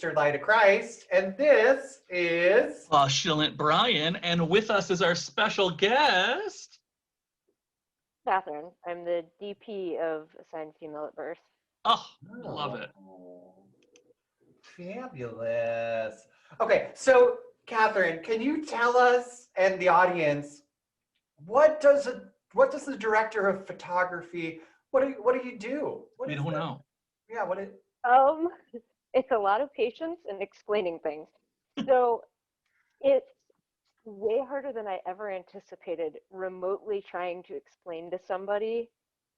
Sister Light of Christ, and this is Postulant Brian, and with us is our special guest, Kathryn. I'm the DP of Assigned Female at Birth. Oh, love it. Fabulous. Okay, so Kathryn, can you tell us and the audience what does the director of photography, what do you do? We don't know. Yeah, It's a lot of patience and explaining things. So it's way harder than I ever anticipated, remotely trying to explain to somebody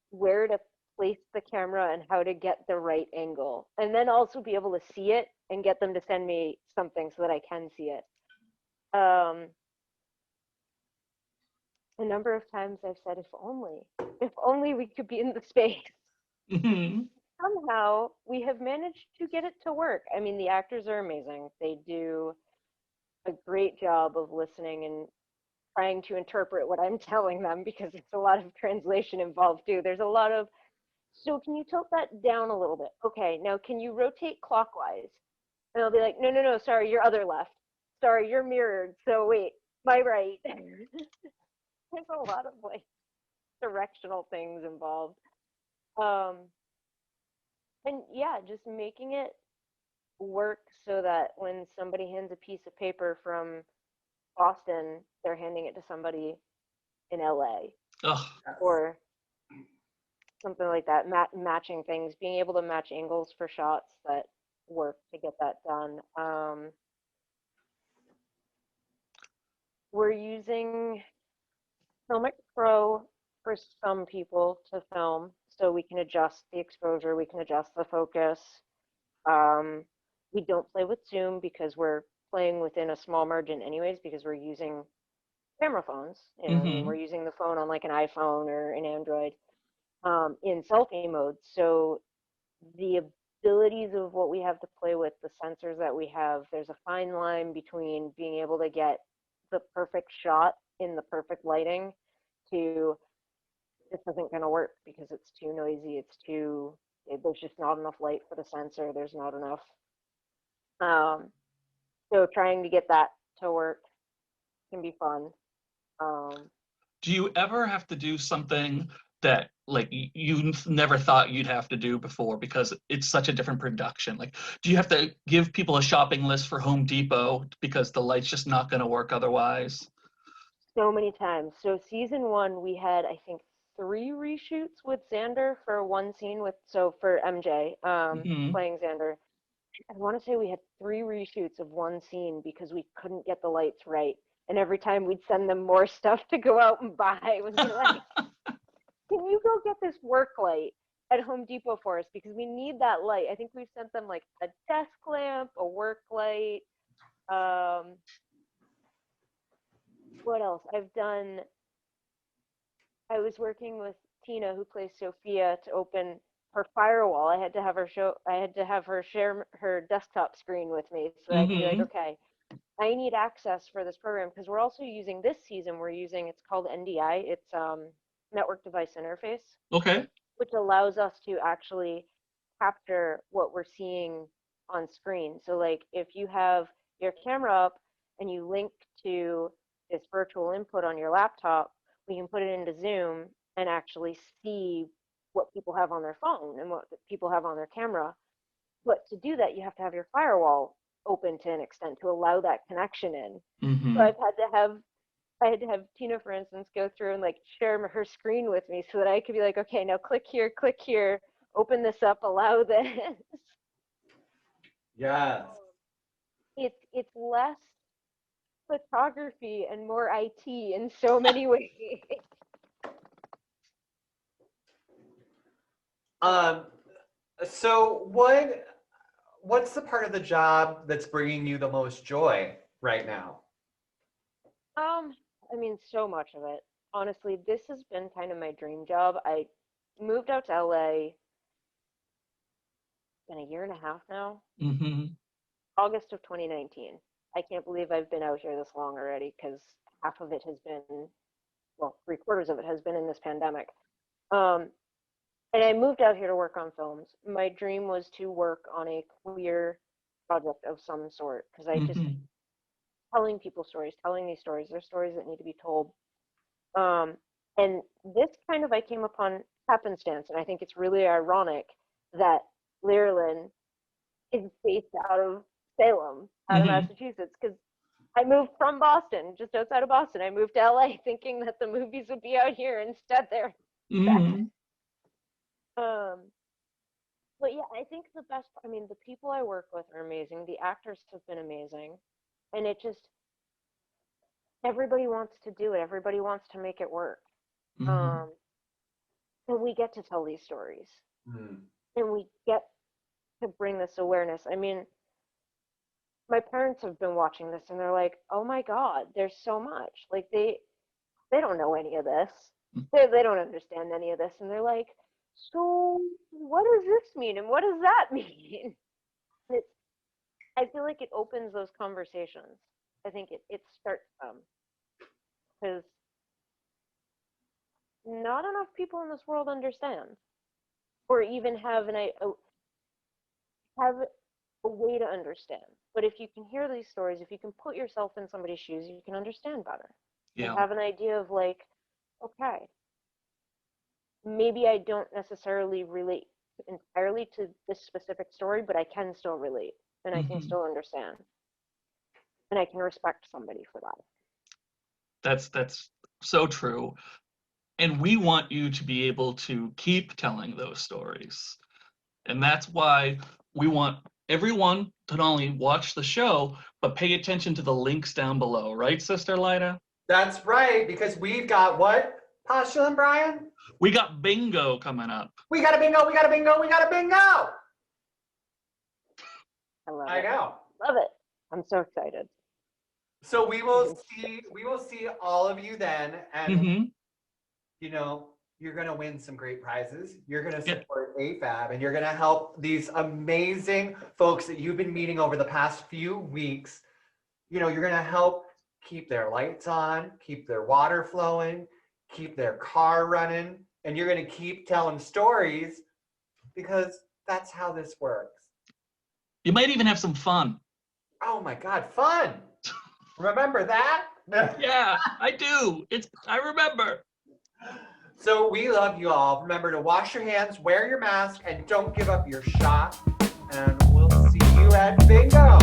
where to place the camera and how to get the right angle, and then also be able to see it and get them to send me something so that I can see it. A number of times I've said, if only we could be in the space. Mm-hmm. Somehow we have managed to get it to work. I mean, the actors are amazing. They do a great job of listening and trying to interpret what I'm telling them, because there's a lot of translation involved too. There's a lot of, so can you tilt that down a little bit? Okay, now can you rotate clockwise? And I'll be like, no, sorry, your other left. Sorry, you're mirrored. So wait, my right. There's a lot of like directional things involved. And yeah, just making it work so that when somebody hands a piece of paper from Boston, they're handing it to somebody in LA. Oh. Or something like that, matching things, being able to match angles for shots that work to get that done. We're using Filmic Pro for some people to film, so we can adjust the exposure, we can adjust the focus. We don't play with zoom because we're playing within a small margin anyways, because we're using camera phones. You know, I mean, we're using the phone on like an iPhone or an Android in selfie mode. So the abilities of what we have to play with, the sensors that we have, there's a fine line between being able to get the perfect shot in the perfect lighting to this isn't going to work because it's too noisy, there's just not enough light for the sensor, there's not enough. So trying to get that to work can be fun. Do you ever have to do something that like you never thought you'd have to do before because it's such a different production? Like, do you have to give people a shopping list for Home Depot because the light's just not going to work otherwise? So many times. So season 1, we had, I think, 3 reshoots with Xander for one scene for MJ playing Xander. I want to say we had 3 reshoots of one scene because we couldn't get the lights right. And every time we'd send them more stuff to go out and buy, it would be like, can you go get this work light at Home Depot for us? Because we need that light. I think we've sent them like a desk lamp, a work light. What else? I was working with Tina, who plays Sophia, to open her firewall. I had to have her share her desktop screen with me so that I could be like, okay, I need access for this program, because we're also using this season, it's called NDI. It's Network Device Interface. Okay. Which allows us to actually capture what we're seeing on screen. So like if you have your camera up and you link to this virtual input on your laptop, we can put it into Zoom and actually see what people have on their phone and what people have on their camera. But to do that, you have to have your firewall open to an extent to allow that connection in. So I had to have Tina, for instance, go through and like share her screen with me so that I could be like, okay, now click here, open this up, allow this. Yes. It's less photography and more IT in so many ways. So what's the part of the job that's bringing you the most joy right now? I mean, so much of it. Honestly, this has been kind of my dream job. I moved out to LA. It's been a year and a half now. August of 2019. I can't believe I've been out here this long already, because half of it has been, well, 3/4 of it has been in this pandemic. And I moved out here to work on films. My dream was to work on a queer project of some sort, because I just Mhm. telling people stories, telling these stories. There's stories that need to be told. And this kind of I came upon happenstance, and I think it's really ironic that Learland is based out of Salem, out of Mhm. Massachusetts, because I moved from Boston, just outside of Boston. I moved to LA thinking that the movies would be out here. Instead, they're back. Mhm. But yeah, I think the best, I mean, the people I work with are amazing. The actors have been amazing. And it just, everybody wants to do it. Everybody wants to make it work. Mhm. Um, and we get to tell these stories Mm. and we get to bring this awareness. I mean, my parents have been watching this and they're like, oh my God, there's so much. Like they don't know any of this. They don't understand any of this. And they're like, so what does this mean? And what does that mean? It's, I feel like it opens those conversations. I think it starts them because not enough people in this world understand or even have a way to understand. But if you can hear these stories, if you can put yourself in somebody's shoes, you can understand better and Yeah. have an idea of like, okay, maybe I don't necessarily relate entirely to this specific story, but I can still relate and I can Mhm. still understand and I can respect somebody for that. That's so true. And we want you to be able to keep telling those stories. And that's why we want everyone to not only watch the show, but pay attention to the links down below, right, Sister Lida? That's right, because we've got what? Postula and Brian? We got bingo coming up. We got a bingo, we got a bingo, we got a bingo! I love I it. know. Love it. I'm so excited. So we will Even see all of you then, and Mm-hmm. you know, you're gonna win some great prizes. You're gonna Yeah. support AFAB, and you're gonna help these amazing folks that you've been meeting over the past few weeks. You know, you're gonna help keep their lights on, keep their water flowing, keep their car running, and you're gonna keep telling stories because that's how this works. You might even have some fun. Oh my God, fun! Remember that? Yeah, I do. I remember. So we love you all. Remember to wash your hands, wear your mask, and don't give up your shot. And we'll see you at bingo.